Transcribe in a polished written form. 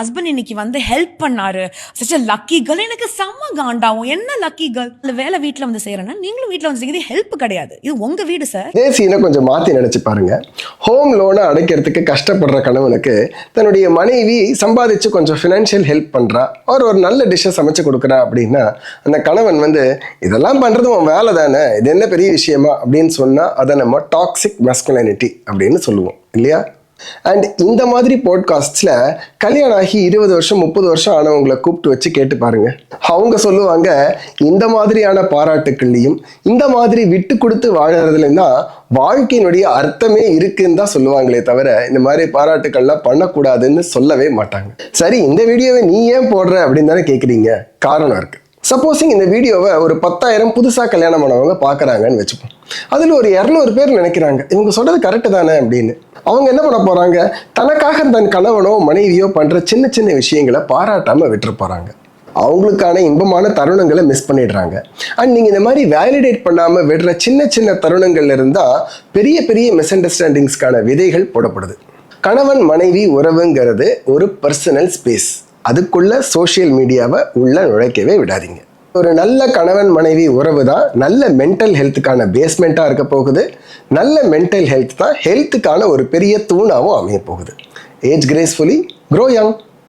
Husband இன்னைக்கு வந்து help பண்ணாரு, சச் a லக்கி கேர்ள். எனக்கு செம்ம காண்டாவும். என்ன லக்கி கேர்ள்? அந்த வேலை வீட்ல வந்து செய்யறேன்னா நீங்களும் வீட்ல வந்து செய்யுது ஹெல்ப் கிடையாது. இது உங்க வீடு சார். இதே சீனை கொஞ்சம் மாத்தி நினைச்சு பாருங்க. ஹோம் லோனை அடைக்கிறதுக்கு கஷ்டப்படுற கணவனுக்கு தன்னுடைய மனைவி சம்பாதிச்சு கொஞ்சம் ஃபினான்ஷியல் ஹெல்ப் பண்றா, ஒரு நல்ல டிஷ்ஷை சமைச்சு கொடுக்குறா அப்படின்னா அந்த கணவன் வந்து இதெல்லாம் பண்றது உன் வேலை தானே, இது என்ன பெரிய விஷயமா அப்படின்னு சொன்னா அதை நம்ம டாக்ஸிக் மஸ்குலினிட்டி அப்படின்னு சொல்லுவோம் இல்லையா? அண்ட் இந்த மாதிரி பாட்காஸ்ட்ல கல்யாணம் ஆகி 20 வருஷம் 30 வருஷம் ஆனவங்களை கூப்பிட்டு வச்சு கேட்டு பாருங்க. அவங்க சொல்லுவாங்க இந்த மாதிரியான பாராட்டுக்கள்லையும் இந்த மாதிரி விட்டு கொடுத்து வாழறதுலையும் தான் வாழ்க்கையினுடைய அர்த்தமே இருக்குன்னு தான் சொல்லுவாங்களே தவிர இந்த மாதிரி பாராட்டுக்கள்லாம் பண்ணக்கூடாதுன்னு சொல்லவே மாட்டாங்க. சரி, இந்த வீடியோவை நீ ஏன் போடுற அப்படின்னு தானே கேட்குறீங்க. காரணம் இருக்கு. சப்போஸிங் இந்த வீடியோவை ஒரு 10,000 புதுசாக கல்யாணம் பண்ணவங்க பார்க்குறாங்கன்னு வச்சுப்போம். அதில் ஒரு 200 பேர் நினைக்கிறாங்க இவங்க சொல்கிறது கரெக்டு தானே அப்படின்னு. அவங்க என்ன பண்ண போகிறாங்க, தனக்காக தன் கணவனோ மனைவியோ பண்ணுற சின்ன சின்ன விஷயங்களை பாராட்டாமல் விட்டுற போகிறாங்க. அவங்களுக்கான இன்பமான தருணங்களை மிஸ் பண்ணிடுறாங்க. அண்ட் நீங்கள் இந்த மாதிரி வேலிடேட் பண்ணாமல் விடுற சின்ன சின்ன தருணங்கள்ல இருந்தால் பெரிய பெரிய மிஸ் அண்டர்ஸ்டாண்டிங்ஸ்க்கான விதைகள் போடப்படுது. கணவன் மனைவி உறவுங்கிறது ஒரு பர்சனல் ஸ்பேஸ். அதுக்குள்ள சோஷியல் மீடியாவை உள்ள நுழைக்கவே விடாதீங்க. ஒரு நல்ல கணவன் மனைவி உறவு தான் நல்ல மென்டல் ஹெல்த்துக்கான பேஸ்மெண்ட்டாக இருக்க போகுது. நல்ல மென்டல் ஹெல்த் தான் ஹெல்த்துக்கான ஒரு பெரிய தூணாகவும் அமைய போகுது. Age gracefully, grow young.